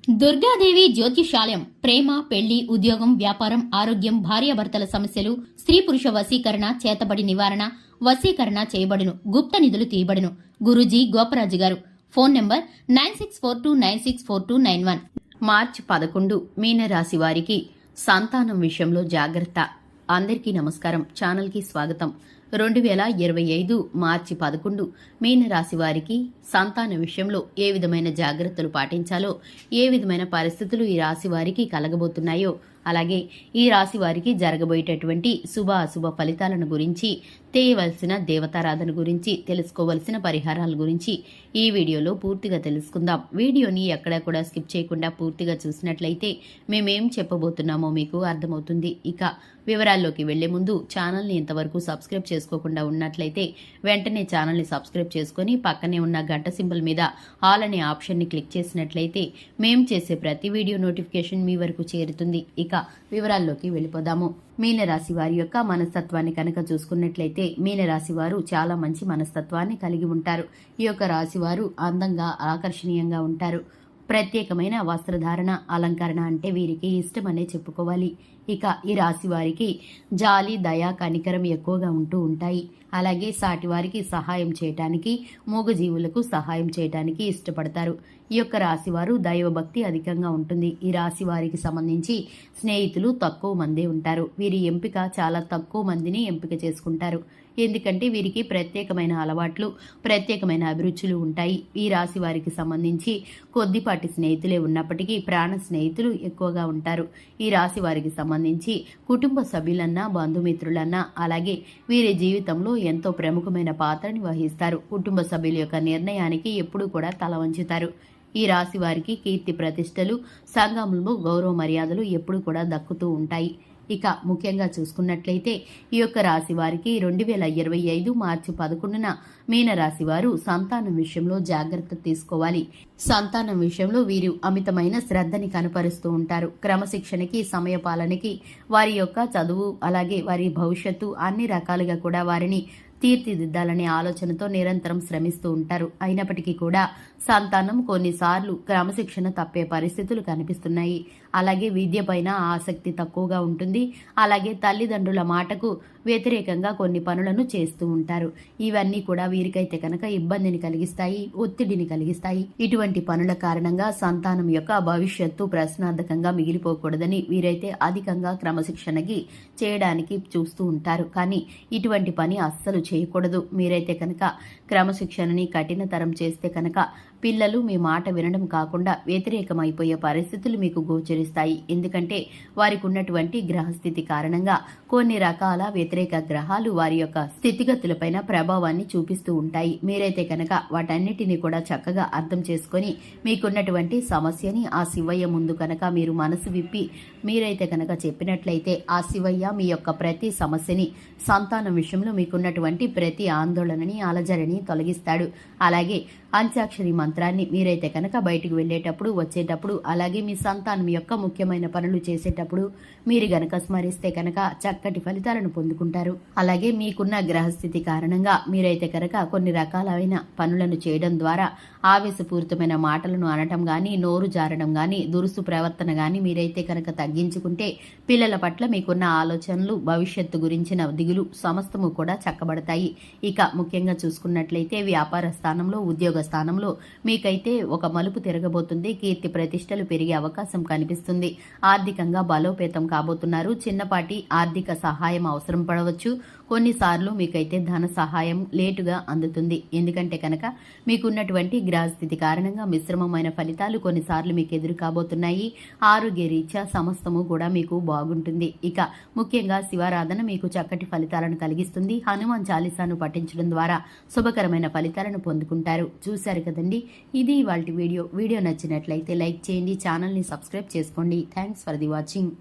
దుర్గాదేవి జ్యోతిషాలయం ప్రేమ, పెళ్లి, ఉద్యోగం, వ్యాపారం, ఆరోగ్యం, భార్యాభర్తల సమస్యలు, స్త్రీ పురుష వశీకరణ, చేతబడి నివారణ, వశీకరణ చేయబడును, గుప్త నిధులు తీయబడును. గురూజీ గోపరాజు గారు. Phone number 9642964291. మార్చి 11 మీనరాశి వారికి సంతానం విషయంలో జాగ్రత్త. అందరికీ నమస్కారం. ఛానల్కి స్వాగతం. 2025 మార్చి 11 మీనరాశి వారికి సంతాన విషయంలో ఏ విధమైన జాగ్రత్తలు పాటించాలో, ఏ విధమైన పరిస్థితులు ఈ రాశి వారికి కలగబోతున్నాయో, అలాగే ఈ రాశి వారికి జరగబోయేటటువంటి శుభ అశుభ ఫలితాలను గురించి, చేయవలసిన దేవతారాధన గురించి, తెలుసుకోవలసిన పరిహారాల గురించి ఈ వీడియోలో పూర్తిగా తెలుసుకుందాం. వీడియోని ఎక్కడా కూడా స్కిప్ చేయకుండా పూర్తిగా చూసినట్లయితే మేమేం చెప్పబోతున్నామో మీకు అర్థమవుతుంది. ఇక వివరాల్లోకి వెళ్లే ముందు ఛానల్ని ఇంతవరకు సబ్స్క్రైబ్ చేసుకోకుండా ఉన్నట్లయితే వెంటనే ఛానల్ని సబ్స్క్రైబ్ చేసుకుని పక్కనే ఉన్న గంట సింబల్ మీద ఆల్ అనే ఆప్షన్ని క్లిక్ చేసినట్లయితే మేం చేసే ప్రతి వీడియో నోటిఫికేషన్ మీ వరకు చేరుతుంది. ఇక వివరాల్లోకి వెళ్ళిపోదాము. మీనరాశి వారి యొక్క మనస్తత్వాన్ని కనుక చూసుకున్నట్లయితే మీనరాశి వారు చాలా మంచి మనస్తత్వాన్ని కలిగి ఉంటారు. ఈ యొక్క రాశి వారు అందంగా, ఆకర్షణీయంగా ఉంటారు. ప్రత్యేకమైన వస్త్రధారణ, అలంకరణ అంటే వీరికి ఇష్టమనే చెప్పుకోవాలి. ఇక ఈ రాశి వారికి జాలి, దయ, కనికరం ఎక్కువగా ఉంటూ ఉంటాయి. అలాగే సాటి వారికి సహాయం చేయటానికి, మూగజీవులకు సహాయం చేయటానికి ఇష్టపడతారు. ఈ యొక్క రాశి వారు దైవభక్తి అధికంగా ఉంటుంది. ఈ రాశి వారికి సంబంధించి స్నేహితులు తక్కువ మందే ఉంటారు. వీరి ఎంపిక చాలా తక్కువ మందిని ఎంపిక చేసుకుంటారు. ఎందుకంటే వీరికి ప్రత్యేకమైన అలవాట్లు, ప్రత్యేకమైన అభిరుచులు ఉంటాయి. ఈ రాశి వారికి సంబంధించి కొద్దిపాటి స్నేహితులే ఉన్నప్పటికీ ప్రాణ స్నేహితులు ఎక్కువగా ఉంటారు. ఈ రాశి వారికి సంబంధించి కుటుంబ సభ్యులన్నా, బంధుమిత్రులన్నా, అలాగే వీరి జీవితంలో ఎంతో ప్రముఖమైన పాత్రని వహిస్తారు. కుటుంబ సభ్యుల యొక్క నిర్ణయానికి ఎప్పుడూ కూడా తల వంచుతారు. ఈ రాశి వారికి కీర్తి ప్రతిష్టలు, సంఘంలో గౌరవ మర్యాదలు ఎప్పుడు కూడా దక్కుతూ ఉంటాయి. ఇక ముఖ్యంగా చూసుకున్నట్లయితే ఈ యొక్క రాశి వారికి 2025 మార్చి 11న మీనరాశి వారు సంతానం విషయంలో జాగ్రత్త తీసుకోవాలి. సంతానం విషయంలో వీరు అమితమైన శ్రద్ధని కనపరుస్తూ ఉంటారు. క్రమశిక్షణకి, సమయపాలనకి, వారి యొక్క చదువు, అలాగే వారి భవిష్యత్తు అన్ని రకాలుగా కూడా వారిని తీర్చిదిద్దాలనే ఆలోచనతో నిరంతరం శ్రమిస్తూ ఉంటారు. అయినప్పటికీ కూడా సంతానం కొన్నిసార్లు క్రమశిక్షణ తప్పే పరిస్థితులు కనిపిస్తున్నాయి. అలాగే విద్య పైన ఆసక్తి తక్కువగా ఉంటుంది. అలాగే తల్లిదండ్రుల మాటకు వ్యతిరేకంగా కొన్ని పనులను చేస్తూ ఉంటారు. ఇవన్నీ కూడా వీరికైతే కనుక ఇబ్బందిని కలిగిస్తాయి, ఒత్తిడిని కలిగిస్తాయి. ఇటువంటి పనుల కారణంగా సంతానం యొక్క భవిష్యత్తు ప్రశ్నార్థకంగా మిగిలిపోకూడదని వీరైతే అధికంగా క్రమశిక్షణకి చేయడానికి చూస్తూ ఉంటారు. కానీ ఇటువంటి పని అస్సలు చేయకూడదు. మీరైతే కనుక క్రమశిక్షణని కఠినతరం చేస్తే కనుక పిల్లలు మీ మాట వినడం కాకుండా వ్యతిరేకమైపోయే పరిస్థితులు మీకు గోచరిస్తాయి. ఎందుకంటే వారికి ఉన్నటువంటి గ్రహస్థితి కారణంగా కొన్ని రకాల వ్యతిరేక గ్రహాలు వారి యొక్క స్థితిగతులపైన ప్రభావాన్ని చూపిస్తూ ఉంటాయి. మీరైతే కనుక వాటన్నిటిని కూడా చక్కగా అర్థం చేసుకొని మీకున్నటువంటి సమస్యని ఆ శివయ్య ముందు కనుక మీరు మనసు విప్పి మీరైతే కనుక చెప్పినట్లయితే ఆ శివయ్య మీ యొక్క ప్రతి సమస్యని, సంతానం విషయంలో మీకున్నటువంటి ప్రతి ఆందోళనని, అలజడిని తొలగిస్తాడు. అలాగే అంత్యాక్షరి మంత్రాన్ని మీరైతే కనుక బయటికి వెళ్ళేటప్పుడు, వచ్చేటప్పుడు, అలాగే మీ సంతానం యొక్క ముఖ్యమైన పనులు చేసేటప్పుడు మీరు గనక స్మరిస్తే కనుక చక్కటి ఫలితాలను పొందుకుంటారు. అలాగే మీకున్న గ్రహస్థితి కారణంగా మీరైతే కనుక కొన్ని రకాలైన పనులను చేయడం ద్వారా ఆవేశపూరితమైన మాటలను అనటం గాని, నోరు జారడం గాని, దురుసు ప్రవర్తన గాని మీరైతే కనుక తగ్గించుకుంటే పిల్లల పట్ల మీకున్న ఆలోచనలు, భవిష్యత్తు గురించిన దిగులు సమస్తము కూడా చక్కబడతాయి. ఇక ముఖ్యంగా చూసుకున్నట్లయితే వ్యాపార స్థానంలో, ఉద్యోగ స్థానంలో మీకైతే ఒక మలుపు తిరగబోతుంది. కీర్తి ప్రతిష్టలు పెరిగే అవకాశం కనిపిస్తుంది. ఆర్థికంగా బలోపేతం కాబోతున్నారు. చిన్నపాటి ఆర్థిక సహాయం అవసరం పడవచ్చు. కొన్నిసార్లు మీకైతే ధన సహాయం లేటుగా అందుతుంది. ఎందుకంటే కనుక మీకున్నటువంటి గ్రహస్థితి కారణంగా మిశ్రమమైన ఫలితాలు కొన్నిసార్లు మీకు ఎదురు కాబోతున్నాయి. ఆరోగ్య రీత్యా సమస్తము కూడా మీకు బాగుంటుంది. ఇక ముఖ్యంగా శివారాధన మీకు చక్కటి ఫలితాలను కలిగిస్తుంది. హనుమాన్ చాలీసాను పఠించడం ద్వారా శుభకరమైన ఫలితాలను పొందుకుంటారు. చూశారు కదండి, ఇది ఇవాల్టి వీడియో. వీడియో నచ్చినట్లయితే లైక్ చేయండి, ఛానల్ని సబ్స్క్రైబ్ చేసుకోండి. Thanks for the watching.